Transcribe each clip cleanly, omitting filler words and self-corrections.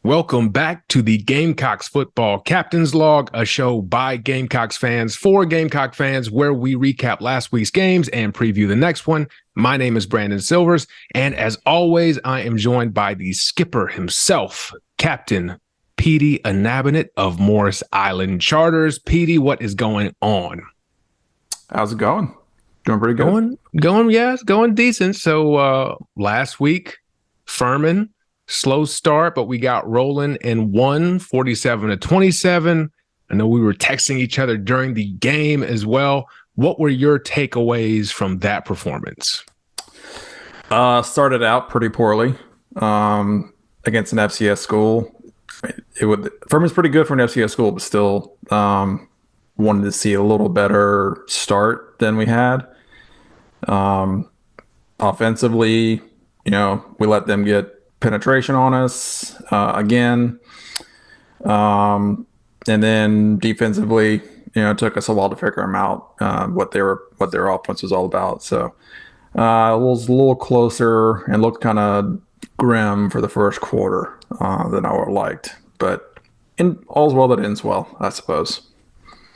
Welcome back to the Gamecocks Football Captain's Log, a show by Gamecocks fans for Gamecock fans where we recap last week's games and preview the next one. My name is Brandon Silvers, and as always, I am joined by the skipper himself, Captain Petey Anabanet of Morris Island Charters. Petey, what is going on? How's it going? Doing pretty good. It's going decent. So last week, Furman, slow start, but we got rolling and won 47-27. I know we were texting each other during the game as well. What were your takeaways from that performance? Started out pretty poorly against an FCS school. Furman's pretty good for an FCS school, but still wanted to see a little better start than we had. Offensively, we let them get penetration on us again. And then defensively, it took us a while to figure them out, what their offense was all about. So it was a little closer and looked kind of grim for the first quarter than I would have liked. But all's well that ends well, I suppose.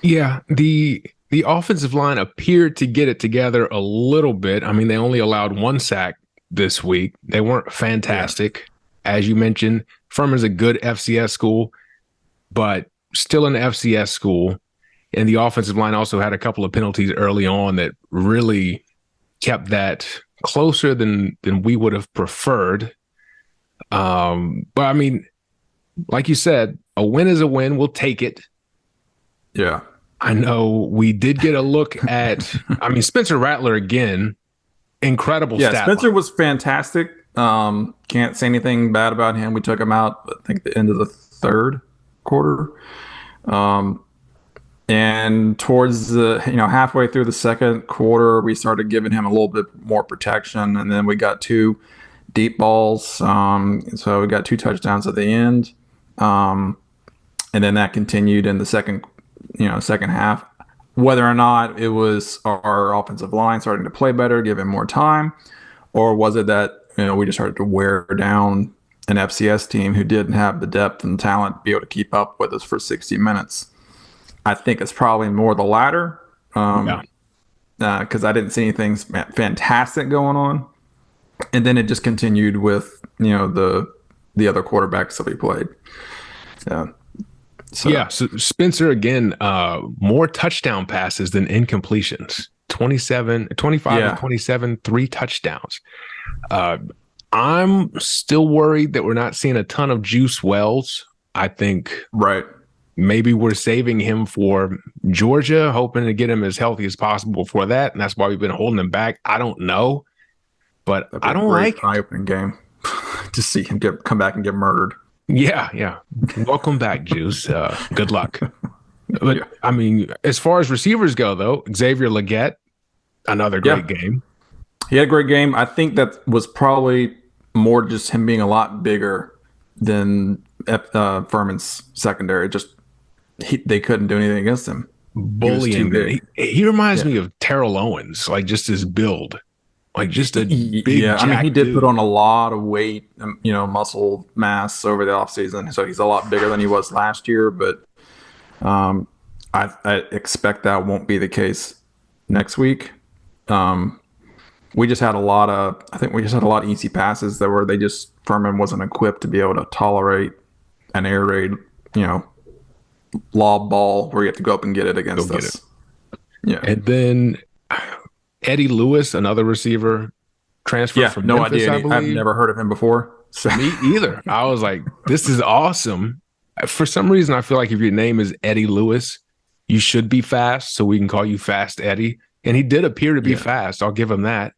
Yeah, the offensive line appeared to get it together a little bit. I mean, they only allowed one sack this week. They weren't fantastic. Yeah. As you mentioned, Furman's a good FCS school, but still an FCS school. And the offensive line also had a couple of penalties early on that really kept that closer than we would have preferred. But I mean, like you said, a win is a win. We'll take it. Yeah. I know we did get a look at, Spencer Rattler again. Incredible stat. Yeah, Spencer was fantastic. Can't say anything bad about him. We took him out, I think, the end of the third quarter. And towards the, halfway through the second quarter, we started giving him a little bit more protection. And then we got two deep balls. So we got two touchdowns at the end. And then that continued in the second half. Whether or not it was our offensive line starting to play better, give him more time, or was it that we just started to wear down an FCS team who didn't have the depth and talent to be able to keep up with us for 60 minutes? I think it's probably more the latter, because I didn't see anything fantastic going on, and then it just continued with the other quarterbacks that we played. So Spencer, again, more touchdown passes than incompletions. 25 to 27, 3 touchdowns. I'm still worried that we're not seeing a ton of Juice Wells. I think maybe we're saving him for Georgia, hoping to get him as healthy as possible for that, and that's why we've been holding him back. I don't know, but I don't like eye-opening game to see him come back and get murdered. Yeah. Welcome back, Juice. Good luck. But as far as receivers go, though, Xavier Legette, another great game. He had a great game. I think that was probably more just him being a lot bigger than Furman's secondary. They couldn't do anything against him. Bullying. He reminds me of Terrell Owens, like just his build. Like just a big he did dude. Put on a lot of weight, muscle mass over the offseason. So he's a lot bigger than he was last year. But I expect that won't be the case next week. We just had a lot of easy passes that were Furman wasn't equipped to be able to tolerate an air raid, lob ball where you have to go up and get it against us. Yeah, and then Eddie Lewis, another receiver, transferred from Memphis, idea. I believe. I've never heard of him before. So. Me either. I was like, this is awesome. For some reason, I feel like if your name is Eddie Lewis, you should be fast, so we can call you Fast Eddie. And he did appear to be fast. I'll give him that.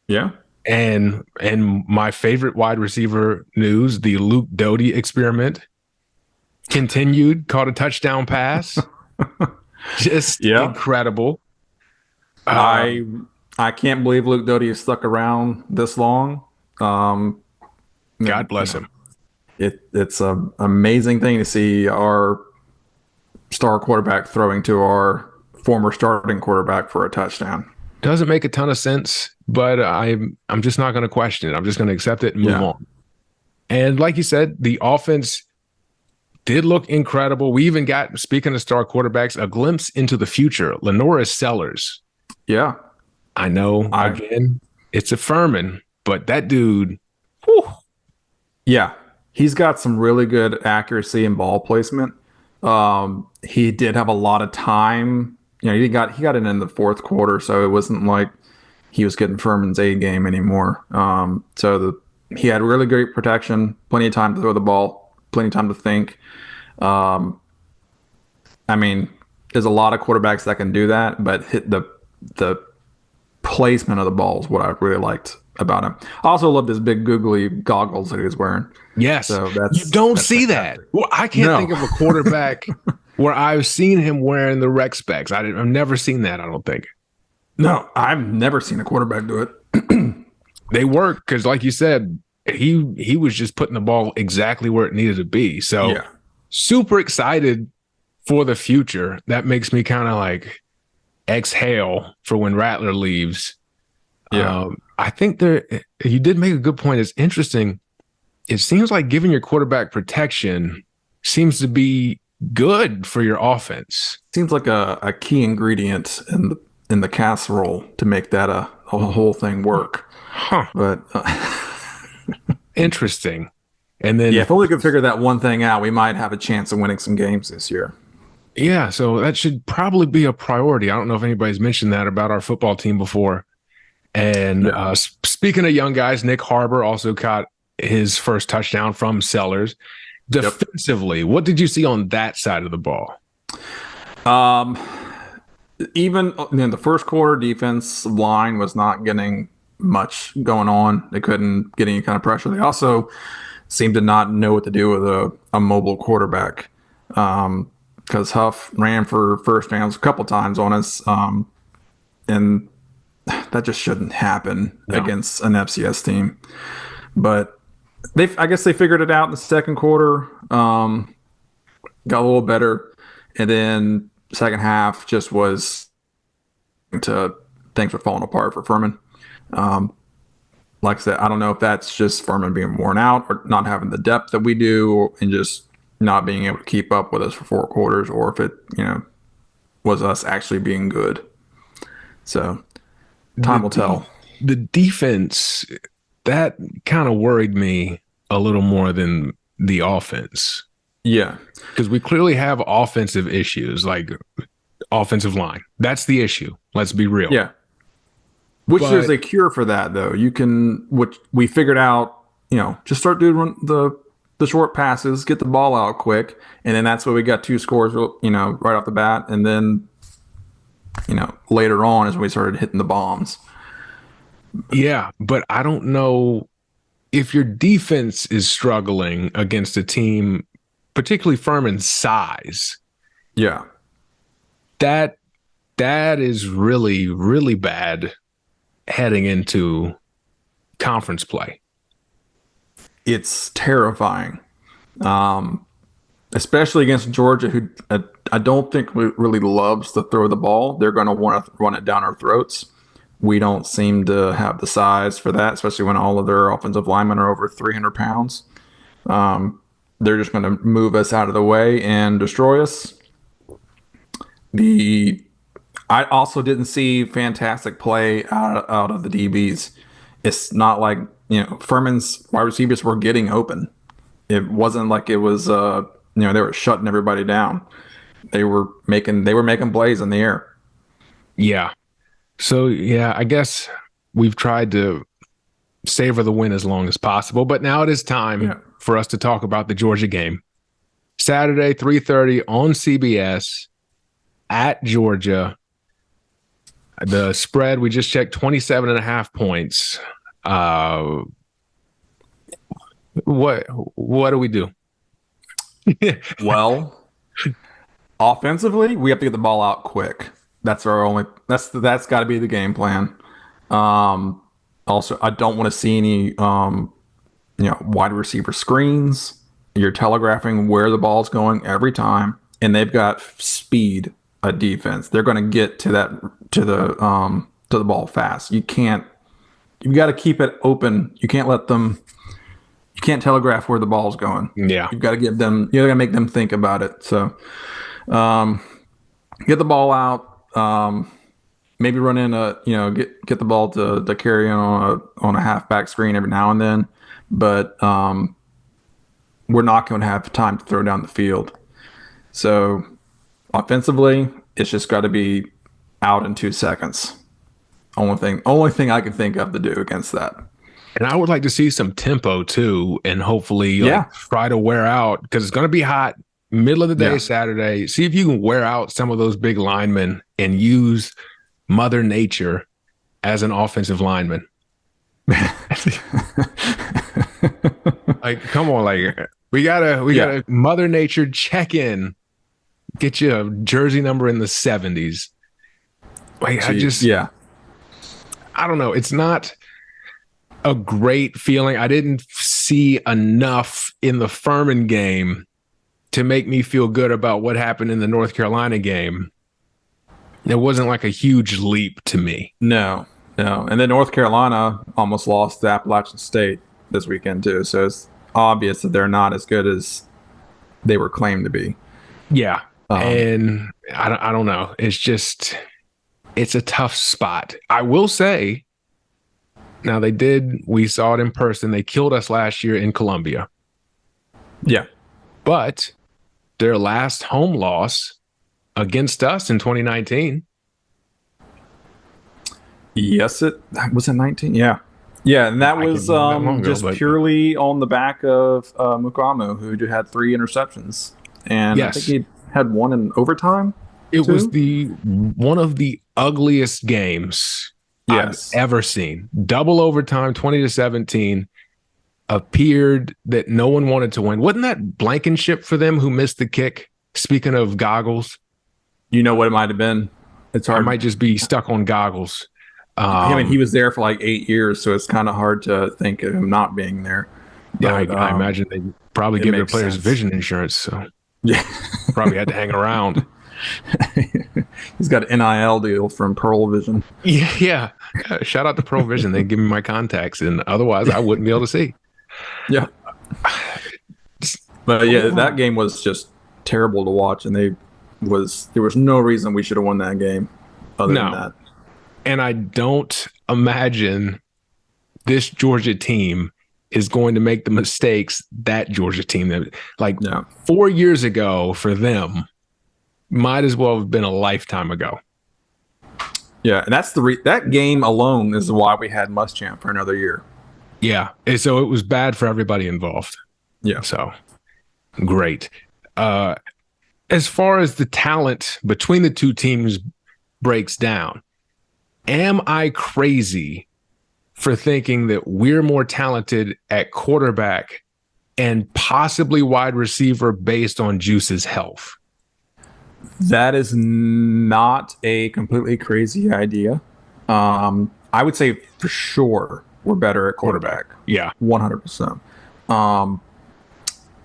Yeah. And my favorite wide receiver news, the Luke Doty experiment, continued, caught a touchdown pass. Just incredible. I can't believe Luke Doty has stuck around this long. God bless him. It's an amazing thing to see our star quarterback throwing to our former starting quarterback for a touchdown. Doesn't make a ton of sense, but I'm just not going to question it. I'm just going to accept it and move on. And like you said, the offense did look incredible. We even got, speaking of star quarterbacks, a glimpse into the future. Lenora Sellers. Yeah. I know, again, it's a Furman, but that dude, whew. Yeah. He's got some really good accuracy and ball placement. He did have a lot of time. He got it in the fourth quarter, so it wasn't like he was getting Furman's A game anymore. He had really great protection, plenty of time to throw the ball, plenty of time to think. I mean, there's a lot of quarterbacks that can do that, but hit the placement of the ball is what I really liked about him. I also loved his big googly goggles that he was wearing. Yes. So you don't that's see fantastic. that. Well, I can't think of a quarterback where I've seen him wearing the rec specs. I've never seen that, I don't think. No, I've never seen a quarterback do it. They work because, like you said, he was just putting the ball exactly where it needed to be. So super excited for the future. That makes me kind of like exhale for when Rattler leaves. Yeah. I think you did make a good point. It's interesting. It seems like giving your quarterback protection seems to be good for your offense. Seems like a key ingredient in the casserole to make that a whole thing work. Huh. But interesting. And then if only we could figure that one thing out, we might have a chance of winning some games this year. Yeah, so that should probably be a priority. I don't know if anybody's mentioned that about our football team before. And speaking of young guys, Nick Harbor also caught his first touchdown from Sellers. Defensively, what did you see on that side of the ball? Even in the first quarter, defense line was not getting much going on. They couldn't get any kind of pressure. They also seemed to not know what to do with a mobile quarterback. Because Huff ran for first downs a couple times on us, and that just shouldn't happen against an FCS team. But I guess they figured it out in the second quarter, got a little better, and then second half just was things were falling apart for Furman. Like I said, I don't know if that's just Furman being worn out or not having the depth that we do, and just not being able to keep up with us for 4 quarters, or if it, was us actually being good. So time will tell. The defense, that kind of worried me a little more than the offense. Yeah. Because we clearly have offensive issues, like offensive line. That's the issue. Let's be real. Yeah. There's a cure for that, though. Which we figured out, just start doing the short passes, get the ball out quick, and then that's where we got 2 scores, right off the bat. And then, later on is when we started hitting the bombs. Yeah, but I don't know if your defense is struggling against a team, particularly Furman's size. Yeah. That is really, really bad heading into conference play. It's terrifying, especially against Georgia, who I don't think really loves to throw the ball. They're going to want to run it down our throats. We don't seem to have the size for that, especially when all of their offensive linemen are over 300 pounds. They're just going to move us out of the way and destroy us. I also didn't see fantastic play out of the DBs. It's not like, Furman's wide receivers were getting open. It wasn't like it was, they were shutting everybody down. They were making plays in the air. Yeah. So, I guess we've tried to savor the win as long as possible, but now it is time for us to talk about the Georgia game. Saturday, 3:30 on CBS at Georgia. The spread, we just checked, 27.5 points. What do we do? Well, offensively, we have to get the ball out quick. That's that's got to be the game plan. Also, I don't want to see any wide receiver screens. You're telegraphing where the ball's going every time, and they've got speed at defense. They're going to get to the ball fast. You've got to keep it open. You can't let them You can't telegraph where the ball's going. Yeah. You've got to give them. You got to make them think about it. So, um, get the ball out. Maybe run in get the ball to carry on a halfback screen every now and then, but we're not going to have time to throw down the field. So offensively, it's just got to be out in 2 seconds. Only thing I can think of to do against that. And I would like to see some tempo too, and hopefully try to wear out, because it's going to be hot middle of the day Saturday. See if you can wear out some of those big linemen and use Mother Nature as an offensive lineman. Like, come on, like we gotta Mother Nature check in, get you a jersey number in the 70s. Like, I don't know. It's not a great feeling. I didn't see enough in the Furman game to make me feel good about what happened in the North Carolina game. It wasn't like a huge leap to me. No. And then North Carolina almost lost to Appalachian State this weekend too. So it's obvious that they're not as good as they were claimed to be. Yeah. And I don't know. It's a tough spot. I will say, now we saw it in person. They killed us last year in Columbia. Yeah. But their last home loss against us in 2019. Yes, it was in 19. Yeah. And that was just purely on the back of Mukamu, who had 3 interceptions. And I think he had one in overtime. It was one of the ugliest games I've ever seen. Double overtime, 20-17. Appeared that no one wanted to win. Wasn't that Blankenship for them who missed the kick? Speaking of goggles. You know what it might have been? It's hard. I might just be stuck on goggles. I mean, he was there for like 8 years, so it's kind of hard to think of him not being there. But, yeah, I imagine they probably give their players vision insurance, so probably had to hang around. He's got an NIL deal from Pearl Vision. Yeah. Shout out to Pearl Vision. They give me my contacts, and otherwise I wouldn't be able to see. Yeah. But that game was just terrible to watch, and there was no reason we should have won that game other than that. And I don't imagine this Georgia team is going to make the mistakes that Georgia team, 4 years ago for them, might as well have been a lifetime ago. Yeah, and that's that game alone is why we had Muschamp for another year. Yeah, and so it was bad for everybody involved. Yeah. So, great. As far as the talent between the two teams breaks down, am I crazy for thinking that we're more talented at quarterback and possibly wide receiver based on Juice's health? That is not a completely crazy idea. I would say for sure we're better at quarterback. Yeah. 100%. Of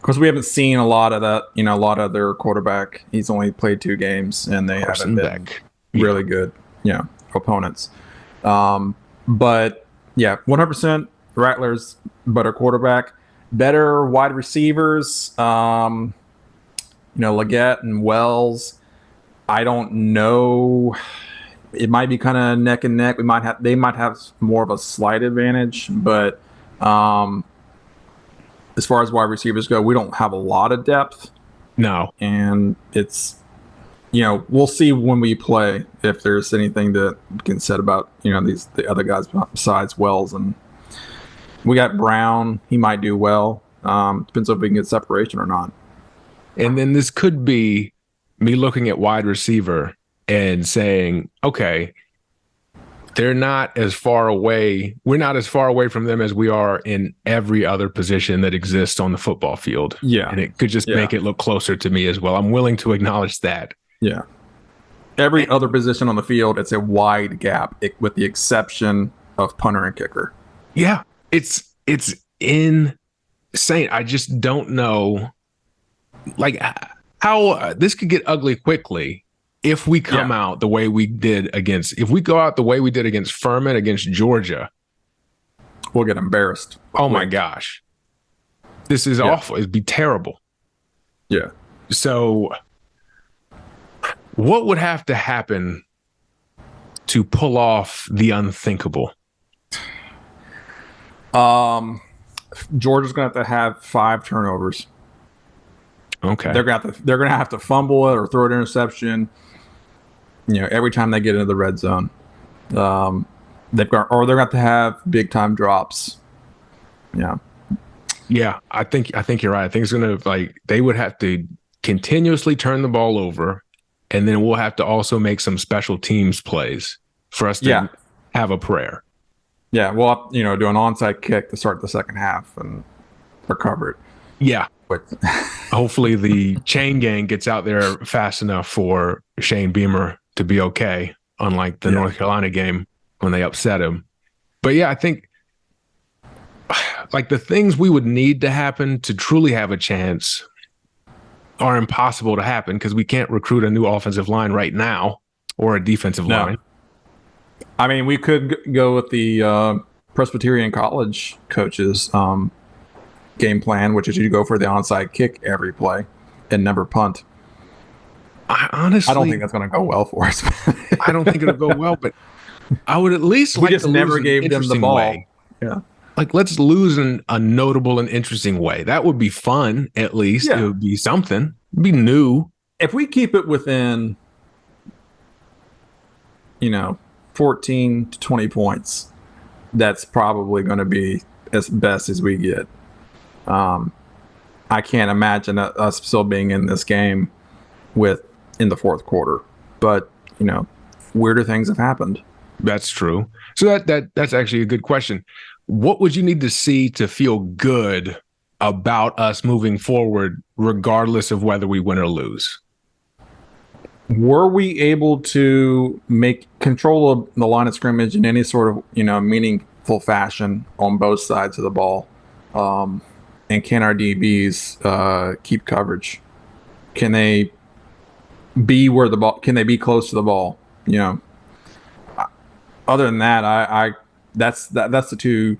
course, we haven't seen a lot of that, a lot of their quarterback. He's only played 2 games, and they haven't been really good, opponents. But, 100% Rattlers, better quarterback. Better wide receivers, Leggett and Wells. I don't know. It might be kind of neck and neck. They might have more of a slight advantage, but as far as wide receivers go, we don't have a lot of depth. No. And it's, we'll see when we play if there's anything that can said about, the other guys besides Wells. And we got Brown. He might do well. Depends if we can get separation or not. And then this could be me looking at wide receiver and saying, okay, they're not as far away. We're not as far away from them as we are in every other position that exists on the football field. Yeah. And it could just make it look closer to me as well. I'm willing to acknowledge that. Yeah. Every other position on the field, it's a wide gap, with the exception of punter and kicker. Yeah. It's insane. I just don't know how this could get ugly quickly if we come out the way we did if we go out the way we did against Furman, against Georgia. We'll get embarrassed. Oh my gosh. This is awful. It'd be terrible. Yeah. So what would have to happen to pull off the unthinkable? Georgia's going to have 5 turnovers. Okay. They're going to have to fumble it or throw an interception, every time they get into the red zone. They're going to have big time drops. Yeah. Yeah, I think you're right. I think it's going to they would have to continuously turn the ball over, and then we'll have to also make some special teams plays for us to have a prayer. Yeah, we'll do an onside kick to start the second half and recover it. Yeah. But hopefully the chain gang gets out there fast enough for Shane Beamer to be okay, unlike the North Carolina game when they upset him. But yeah, I think the things we would need to happen to truly have a chance are impossible to happen because we can't recruit a new offensive line right now or a defensive line. I mean, we could go with the Presbyterian College coaches game plan, which is you go for the onside kick every play and never punt. I don't think that's going to go well for us. I don't think it'll go well, but I would at least we just never gave them the ball. Way. Yeah. Let's lose in a notable and interesting way. That would be fun, at least. It would be something. It'd be new. If we keep it within, 14 to 20 points, that's probably going to be as best as we get. I can't imagine us still being in this game in the fourth quarter. But, weirder things have happened. That's true. So that's actually a good question. What would you need to see to feel good about us moving forward, regardless of whether we win or lose? Were we able to make control of the line of scrimmage in any sort of, meaningful fashion on both sides of the ball? And can our DBs keep coverage? Can they be where the ball? Can they be close to the ball? Other than that, that's the two.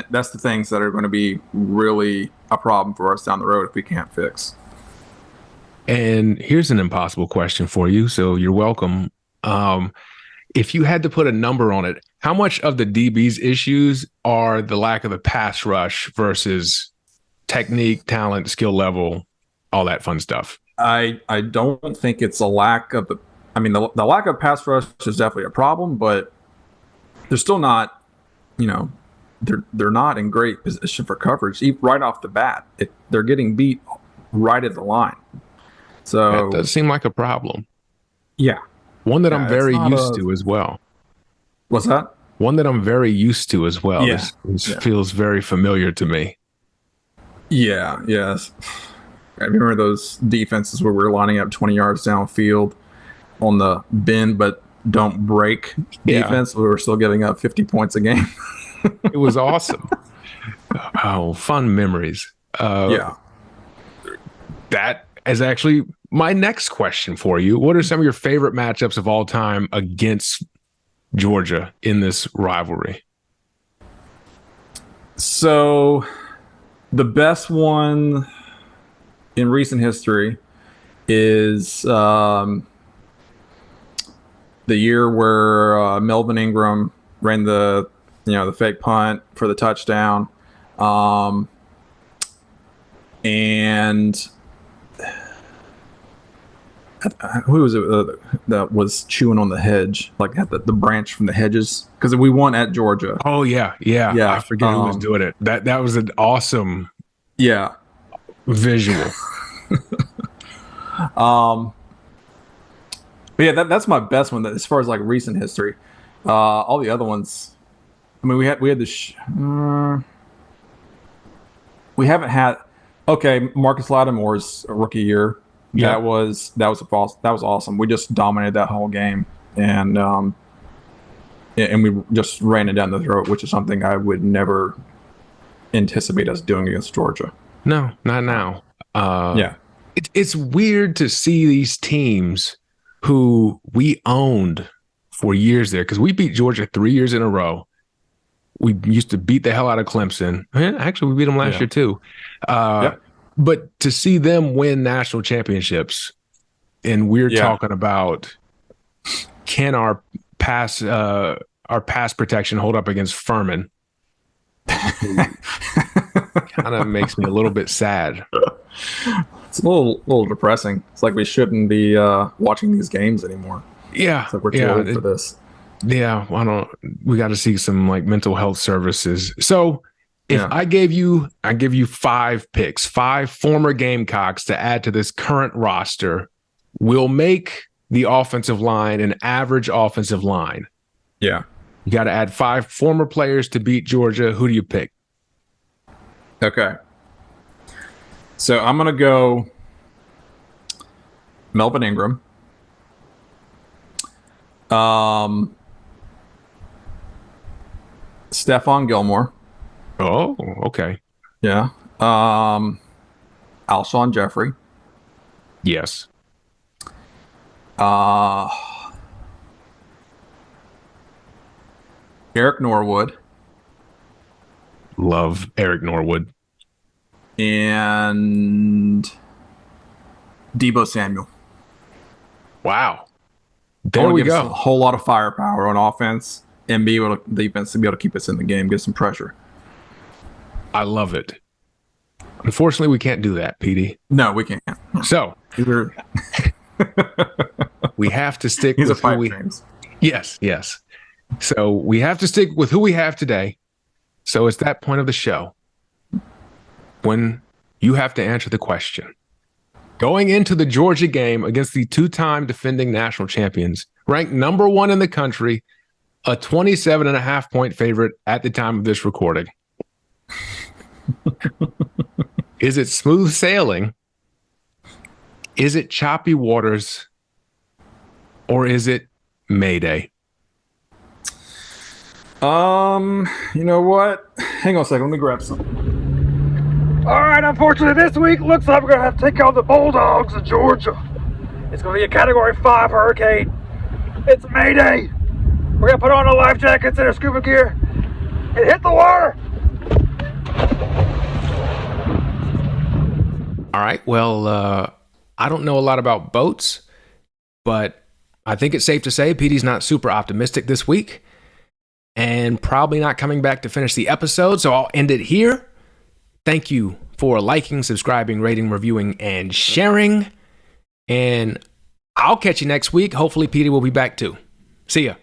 That's the things that are going to be really a problem for us down the road if we can't fix. And here's an impossible question for you, so you're welcome. If you had to put a number on it, how much of the DB's issues are the lack of the pass rush versus technique, talent, skill level, all that fun stuff? I don't think it's a lack of the lack of pass rush is definitely a problem, but they're still not, they're not in great position for coverage right off the bat. They're getting beat right at the line. So that does seem like a problem. Yeah. One that I'm very used to as well. What's that? One that I'm very used to as well. Yeah. This feels very familiar to me. Yeah, yes. I remember those defenses where we're lining up 20 yards downfield on the bend but don't break defense. We were still giving up 50 points a game. It was awesome. Oh, fun memories. That is actually my next question for you. What are some of your favorite matchups of all time against Georgia in this rivalry? So the best one in recent history is the year where Melvin Ingram ran the fake punt for the touchdown. And who was it that was chewing on the hedge, like had the branch from the hedges? Because we won at Georgia. Oh yeah. I forget who was doing it. That was an awesome visual. But yeah, that's my best one. As far as like recent history, all the other ones. I mean, we had the we haven't had. Okay, Marcus Lattimore's rookie year. Yeah. That was awesome. We just dominated that whole game, and we just ran it down the throat, which is something I would never anticipate us doing against Georgia. No, not now. It's weird to see these teams who we owned for years there, because we beat Georgia 3 years in a row. We used to beat the hell out of Clemson. Actually, we beat them last year too. Yep. But to see them win national championships, and we're talking about, can our pass protection hold up against Furman? Kind of makes me a little bit sad. It's a little depressing. It's like we shouldn't be watching these games anymore. Yeah, it's like we're too old for this. Yeah, we got to see some like mental health services. So if I give you 5 picks, 5 former Gamecocks to add to this current roster, will make the offensive line an average offensive line. Yeah. You got to add 5 former players to beat Georgia. Who do you pick? Okay. So I'm going to go Melvin Ingram. Stephon Gilmore. Oh, okay. Yeah. Alshon Jeffrey. Yes. Eric Norwood. Love Eric Norwood. And Deebo Samuel. Wow. There we go. A whole lot of firepower on offense and be able to defense to be able to keep us in the game, get some pressure. I love it. Unfortunately, we can't do that, Petey. No, we can't. So we have to stick with who we. Yes. So we have to stick with who we have today. So it's that point of the show when you have to answer the question. Going into the Georgia game against the 2-time defending national champions, ranked number 1 in the country, a 27.5-point favorite at the time of this recording. Is it smooth sailing? Is it choppy waters? Or is it Mayday? You know what? Hang on a second. Let me grab some. All right, unfortunately, this week looks like we're going to have to take on the Bulldogs of Georgia. It's going to be a Category 5 hurricane. It's Mayday. We're going to put on our life jackets and our scuba gear and hit the water. All right. Well, I don't know a lot about boats, but I think it's safe to say Petey's not super optimistic this week and probably not coming back to finish the episode. So I'll end it here. Thank you for liking, subscribing, rating, reviewing, and sharing. And I'll catch you next week. Hopefully, Petey will be back too. See ya.